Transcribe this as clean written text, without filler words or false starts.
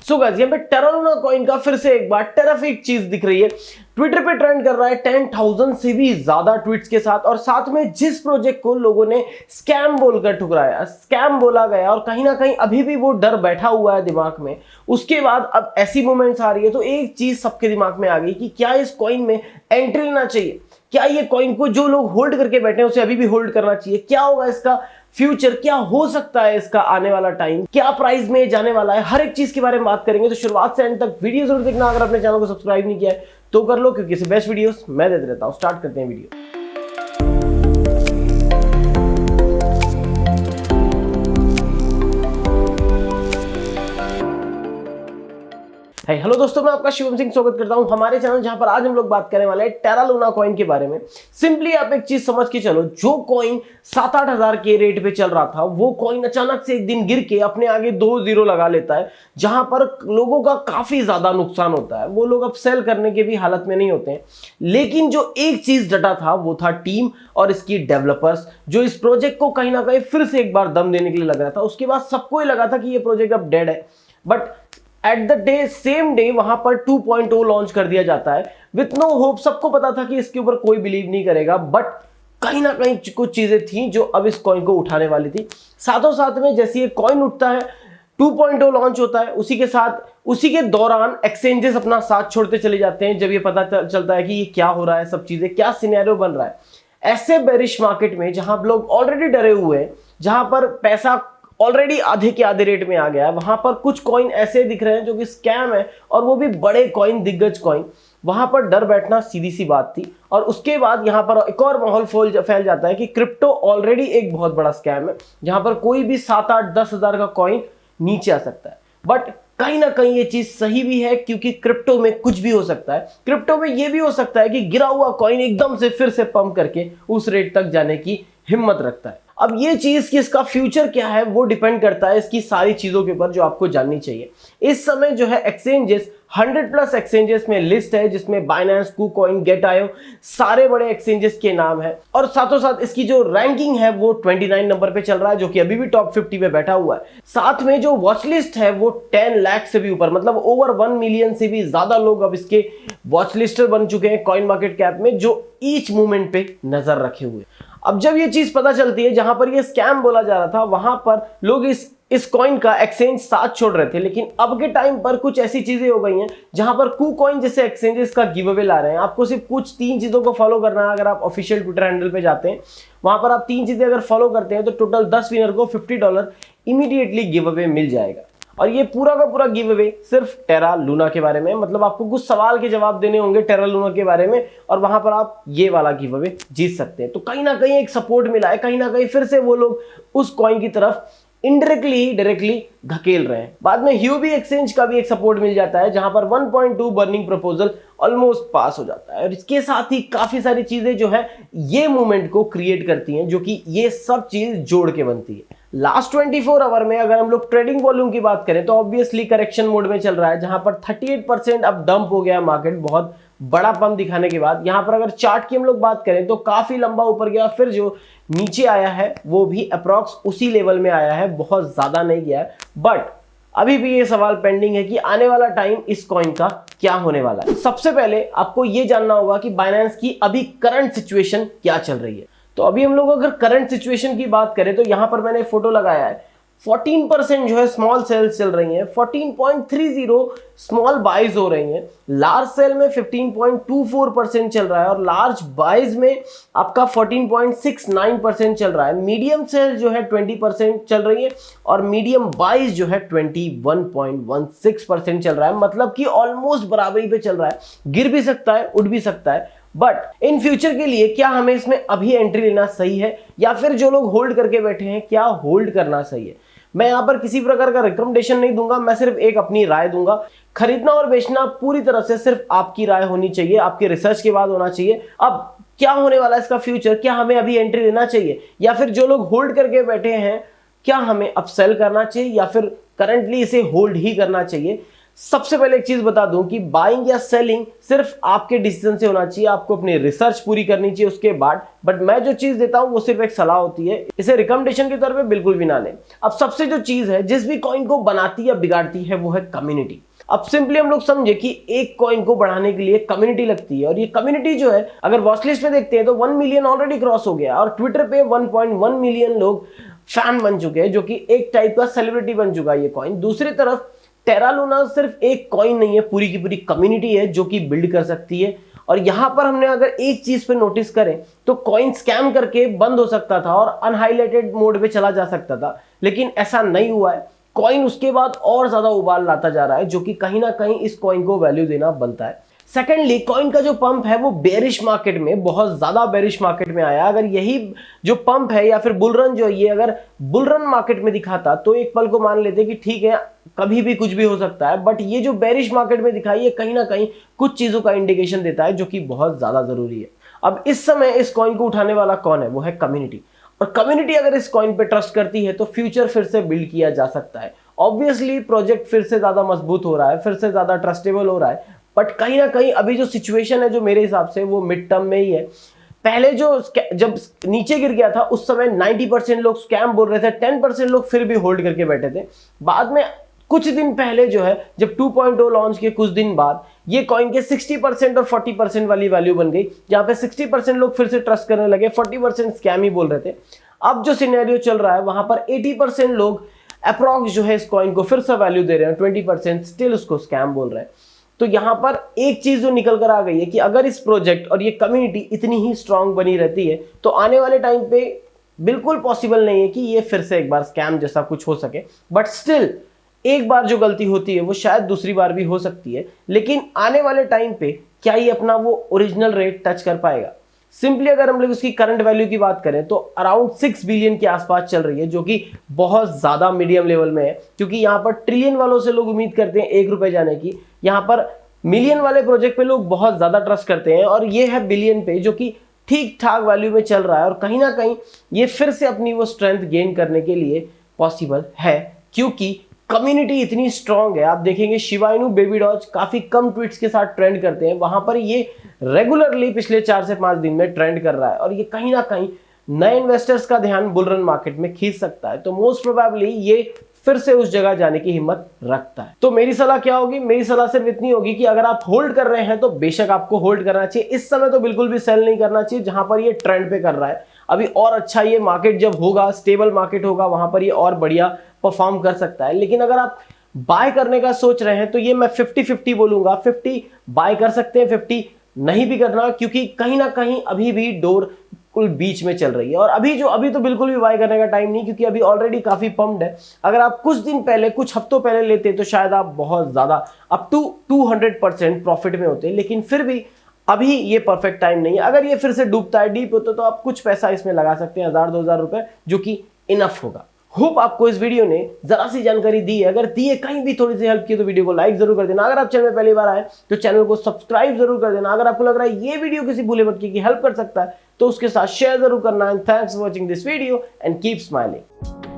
So guys यहाँ पे Terra Luna coin का फिर से एक बार टेराफिक चीज दिख रही है। ट्विटर पे ट्रेंड कर रहा है 10,000 से भी ज्यादा ट्वीट्स के साथ, और साथ में जिस प्रोजेक्ट को लोगों ने स्कैम बोलकर ठुकराया, स्कैम बोला गया, और कहीं ना कहीं अभी भी वो डर बैठा हुआ है दिमाग में। उसके बाद अब ऐसी मूवमेंट्स आ रही है तो एक चीज सबके दिमाग में आ गई कि क्या इस कॉइन में एंट्री लेना चाहिए, क्या ये कॉइन को जो लोग होल्ड करके बैठे हैं उसे अभी भी होल्ड करना चाहिए, क्या होगा इसका फ्यूचर, क्या हो सकता है इसका आने वाला टाइम, क्या प्राइस में जाने वाला है, हर एक चीज के बारे में बात करेंगे। तो शुरुआत से एंड तक वीडियो जरूर देखना। अगर अपने चैनल को सब्सक्राइब नहीं किया है तो कर लो, क्योंकि इसे बेस्ट वीडियोस मैं देते रहता हूं। स्टार्ट करते हैं वीडियो। हेलो दोस्तों, मैं आपका शिवम सिंह स्वागत करता हूं हमारे चैनल, जहां पर आज हम लोग बात करने वाले हैं टेरा लूना कॉइन के बारे में। सिंपली आप एक चीज समझ के चलो, जो कॉइन 7-8 हजार के रेट पे चल रहा था, वो कॉइन अचानक से एक दिन गिर के अपने आगे 2 जीरो लगा लेता है, जहां पर लोगों का काफी ज्यादा नुकसान होता है। वो लोग अब सेल करने के भी हालत में नहीं होते हैं। लेकिन जो एक चीज डटा था वो था टीम और इसकी डेवलपर्स, जो इस प्रोजेक्ट को कहीं ना कहीं फिर से एक बार दम देने के लिए लग रहा था। उसके बाद सबको ही लगा था कि ये प्रोजेक्ट अब डेड है, but at the day same day वहां पर 2.0 लॉन्च कर दिया जाता है विथ नो होप। सबको पता था कि इसके ऊपर कोई बिलीव नहीं करेगा, बट कहीं ना कहीं कुछ चीजें थी जो अब इस कॉइन को उठाने वाली थी। साथों साथ में जैसे ये कॉइन उठता है, 2.0 लॉन्च होता है, उसी के दौरान एक्सचेंजेस अपना साथ छोड़ते चले जाते हैं। जब ये पता चलता है कि ये क्या हो रहा है, सब चीजें क्या सिनेरियो बन रहा है, ऐसे बेरिश मार्केट में जहां लोग ऑलरेडी डरे हुए हैं, जहां पर पैसा ऑलरेडी आधे के आधे रेट में आ गया है, वहां पर कुछ कॉइन ऐसे दिख रहे हैं जो कि स्कैम है, और वो भी बड़े कॉइन, दिग्गज कॉइन। वहां पर डर बैठना सीधी सी बात थी। और उसके बाद यहां पर एक और माहौल फैल जाता है कि क्रिप्टो ऑलरेडी एक बहुत बड़ा स्कैम है, जहां पर कोई भी 7-8-10 हजार का कॉइन नीचे आ सकता है। बट कहीं ना कहीं ये चीज सही भी है, क्योंकि क्रिप्टो में कुछ भी हो सकता है। क्रिप्टो में ये भी हो सकता है कि गिरा हुआ कॉइन एकदम से फिर से पंप करके उस रेट तक जाने की हिम्मत रखता है। अब ये चीज कि इसका फ्यूचर क्या है वो डिपेंड करता है इसकी सारी चीजों के ऊपर जो आपको जाननी चाहिए। इस समय जो है एक्सचेंजेस 100+ एक्सचेंजेस में लिस्ट है, जिसमें बाइनेंस, KuCoin, Getaio सारे बड़े एक्सचेंजेस के नाम है। और साथों साथ इसकी जो रैंकिंग है वो 29 नंबर पे चल रहा है, जो कि अभी भी टॉप 50 पे बैठा हुआ है। साथ में जो वॉच लिस्ट है वो 10 लाख से भी ऊपर, मतलब ओवर 1 मिलियन से भी ज्यादा लोग अब इसके वॉच लिस्टर बन चुके हैं कॉइन मार्केट कैप में, जो ईच मूवमेंट पे नजर रखे हुए। अब जब ये चीज पता चलती है, जहां पर ये स्कैम बोला जा रहा था, वहां पर लोग इस कॉइन का एक्सचेंज साथ छोड़ रहे थे। लेकिन अब के टाइम पर कुछ ऐसी चीजें हो गई हैं जहां पर KuCoin जैसे एक्सचेंजेस का गिव अवे ला रहे हैं। आपको सिर्फ कुछ 3 चीजों को फॉलो करना है। अगर आप ऑफिशियल ट्विटर हैंडल पे जाते हैं, वहां पर आप 3 चीजें अगर फॉलो करते हैं तो टोटल 10 विनर को $50 इमीडिएटली गिव अवे मिल जाएगा। और ये पूरा का पूरा गिव अवे सिर्फ टेरा लूना के बारे में, मतलब आपको कुछ सवाल के जवाब देने होंगे टेरा लूना के बारे में, और वहां पर आप ये वाला गिव अवे जीत सकते हैं। तो कहीं ना कहीं एक सपोर्ट मिला है, कहीं ना कहीं फिर से वो लोग उस कॉइन की तरफ इनडायरेक्टली डायरेक्टली धकेल रहे हैं। बाद में ह्यूबी एक्सचेंज का भी एक सपोर्ट मिल जाता है, जहां पर 1.2 बर्निंग प्रपोजल ऑलमोस्ट पास हो जाता है। और इसके साथ ही काफी सारी चीजें जो है ये मूवमेंट को क्रिएट करती हैं, जो कि ये सब चीज जोड़ के बनती है। लास्ट 24 आवर में अगर हम लोग ट्रेडिंग वॉल्यूम की बात करें तो ऑब्वियसली करेक्शन मोड में चल रहा है, जहां पर 38% अब डंप हो गया मार्केट, बहुत बड़ा पंप दिखाने के बाद। यहां पर अगर चार्ट की हम लोग बात करें तो काफी लंबा ऊपर गया, फिर जो नीचे आया है वो भी अप्रॉक्स उसी लेवल में आया है, बहुत ज्यादा नहीं गया है। बट अभी भी ये सवाल पेंडिंग है कि आने वाला टाइम इस कॉइन का क्या होने वाला है। सबसे पहले आपको ये जानना होगा कि बाइनेंस की अभी करंट सिचुएशन क्या चल रही है। तो अभी हम लोग अगर करंट सिचुएशन की बात करें तो यहां पर मैंने फोटो लगाया है, 14% जो है स्मॉल सेल्स चल रही हैं, 14.30 स्मॉल बाइज हो रही हैं। लार्ज सेल में 15.24% चल रहा है, और लार्ज बाइज में आपका 14.69% चल रहा है। मीडियम सेल जो है 20% चल रही है, और मीडियम बाइज जो है 21.16% चल रहा है। मतलब कि ऑलमोस्ट बराबरी पे चल रहा है, गिर भी सकता है, उठ भी सकता है। बट इन फ्यूचर के लिए क्या हमें इसमें अभी एंट्री लेना सही है, या फिर जो लोग होल्ड करके बैठे हैं क्या होल्ड करना सही है? मैं यहां पर किसी प्रकार का रिकमेंडेशन नहीं दूंगा, मैं सिर्फ एक अपनी राय दूंगा। खरीदना और बेचना पूरी तरह से सिर्फ आपकी राय होनी चाहिए, आपके रिसर्च के बाद होना चाहिए। अब क्या होने वाला है इसका फ्यूचर, क्या हमें अभी एंट्री लेना चाहिए, या फिर जो लोग होल्ड करके बैठे हैं क्या हमें अब सेल करना चाहिए, या फिर करंटली इसे होल्ड ही करना चाहिए? सबसे पहले एक चीज बता दूं कि बाइंग या सेलिंग सिर्फ आपके डिसीजन से होना चाहिए, आपको अपनी रिसर्च पूरी करनी चाहिए उसके बाद। बट मैं जो चीज देता हूं वो सिर्फ एक सलाह होती है, इसे रिकमेंडेशन के तौर पे बिल्कुल भी ना लें। अब सबसे जो चीज है जिस भी कॉइन को बनाती या बिगाड़ती है वो है कम्युनिटी। अब सिंपली हम लोग समझे कि एक कॉइन को बढ़ाने के लिए कम्युनिटी लगती है, और ये कम्युनिटी जो है अगर वॉच लिस्ट में देखते हैं तो 1 मिलियन ऑलरेडी क्रॉस हो गया, और ट्विटर पे 1.1 मिलियन लोग फैन बन चुके हैं, जो कि एक टाइप का सेलिब्रिटी बन चुका है ये कॉइन। दूसरी तरफ टेरा लूना सिर्फ एक कॉइन नहीं है, पूरी की पूरी कम्युनिटी है जो कि बिल्ड कर सकती है। और यहां पर हमने अगर एक चीज पे नोटिस करें तो कॉइन स्कैम करके बंद हो सकता था और अनहाइलाइटेड मोड पे चला जा सकता था, लेकिन ऐसा नहीं हुआ है। कॉइन उसके बाद और ज्यादा उबाल लाता जा रहा है, जो कि कहीं ना कहीं इस कॉइन को वैल्यू देना बनता है। सेकेंडली, कॉइन का जो पंप है वो बेरिश मार्केट में, बहुत ज्यादा बेरिश मार्केट में आया। अगर यही जो पंप है या फिर बुलरन जो है, ये अगर बुलरन मार्केट में दिखाता तो एक पल को मान लेते कि ठीक है कभी भी कुछ भी हो सकता है, बट ये जो बेरिश मार्केट में दिखाई है कहीं ना कहीं कुछ चीजों का इंडिकेशन देता है, जो कि बहुत ज्यादा जरूरी है। अब इस समय इस कॉइन को उठाने वाला कौन है? वो है कम्युनिटी। और कम्युनिटी अगर इस कॉइन पे ट्रस्ट करती है तो फ्यूचर फिर से बिल्ड किया जा सकता है। ऑब्वियसली प्रोजेक्ट फिर से ज्यादा मजबूत हो रहा है, फिर से ज्यादा ट्रस्टेबल हो रहा है, बट कहीं ना कहीं अभी जो सिचुएशन है जो मेरे हिसाब से वो मिड टर्म में ही है। पहले जो जब नीचे गिर गया था उस समय 90% लोग स्कैम बोल रहे थे, 10% लोग फिर भी होल्ड करके बैठे थे। बाद में कुछ दिन पहले जो है जब 2.0 लॉन्च के कुछ दिन बाद ये कॉइन के 60% और 40% वाली वैल्यू बन गई, जहां पे 60% लोग फिर से ट्रस्ट करने लगे, 40% स्कैम ही बोल रहे थे। अब जो सिनेरियो चल रहा है वहां पर 80% लोग अप्रॉक्स जो है इस कॉइन को फिर से वैल्यू दे रहे हैं, 20% स्टिल उसको स्कैम बोल रहे हैं। तो यहां पर एक चीज जो निकल कर आ गई है कि अगर इस प्रोजेक्ट और ये कम्युनिटी इतनी ही स्ट्रांग बनी रहती है तो आने वाले टाइम पे बिल्कुल पॉसिबल नहीं है कि ये फिर से एक बार स्कैम जैसा कुछ हो सके। बट स्टिल एक बार जो गलती होती है वो शायद दूसरी बार भी हो सकती है, लेकिन आने वाले टाइम पे क्या ये अपना वो ओरिजिनल रेट टच कर पाएगा? सिंपली अगर हम लोग इसकी करंट वैल्यू की बात करें तो अराउंड 6 बिलियन के आसपास चल रही है, जो कि बहुत ज्यादा मीडियम लेवल में है, क्योंकि यहां पर ट्रिलियन वालों से लोग उम्मीद करते हैं 1 रुपए जाने की। यहां पर मिलियन वाले प्रोजेक्ट पे लोग बहुत ज्यादा ट्रस्ट करते हैं, और ये है बिलियन पे जो कि ठीक ठाक वैल्यू में चल रहा है। और कहीं ना कहीं ये फिर से अपनी वो स्ट्रेंथ गेन करने के लिए पॉसिबल है, क्योंकि कम्युनिटी इतनी स्ट्रांग है। आप देखेंगे शिबा इनू बेबी डॉज काफी कम ट्वीट्स के साथ ट्रेंड करते हैं, वहां पर ये रेगुलरली पिछले 4 से 5 दिन में ट्रेंड कर रहा है, और ये कहीं ना कहीं नए इन्वेस्टर्स का ध्यान बुलरन मार्केट में खींच सकता है। तो मोस्ट प्रोबेबली ये फिर से उस जगह जाने की हिम्मत रखता है। तो मेरी सलाह क्या होगी? मेरी सलाह सिर्फ इतनी होगी कि अगर आप होल्ड कर रहे हैं तो बेशक आपको होल्ड करना चाहिए, इस समय तो बिल्कुल भी सेल नहीं करना चाहिए जहां पर ये ट्रेंड पे कर रहा है। अभी और अच्छा ये मार्केट जब होगा, स्टेबल मार्केट होगा, वहां पर ये और बढ़िया परफॉर्म कर सकता है। लेकिन अगर आप बाय करने का सोच रहे हैं तो ये मैं 50-50 बोलूंगा। 50 बाय कर सकते हैं, 50 नहीं भी करना, क्योंकि कहीं ना कहीं अभी भी डोर बीच में चल रही है। और अभी तो बिल्कुल भी बाय करने का टाइम नहीं, क्योंकि अभी ऑलरेडी काफी पम्प्ड है। अगर आप कुछ दिन पहले, कुछ हफ्तों पहले लेते तो शायद आप बहुत ज्यादा अप टू 200% प्रॉफिट में होते, लेकिन फिर भी अभी ये परफेक्ट टाइम नहीं है। अगर ये फिर से डूबता है, डीप होता, तो आप कुछ पैसा इसमें लगा सकते हैं, 1000-2000 रुपए, जो कि इनफ होगा। होप आपको इस वीडियो ने जरा सी जानकारी दी है। अगर दी है, कहीं भी थोड़ी सी हेल्प की, तो वीडियो को लाइक जरूर कर देना। अगर आप चैनल में पहली बार आए तो चैनल को सब्सक्राइब जरूर कर देना। अगर आपको लग रहा है ये वीडियो किसी भूले भटके की हेल्प कर सकता है तो उसके साथ शेयर जरूर करना। And thanks for watching this video and keep smiling.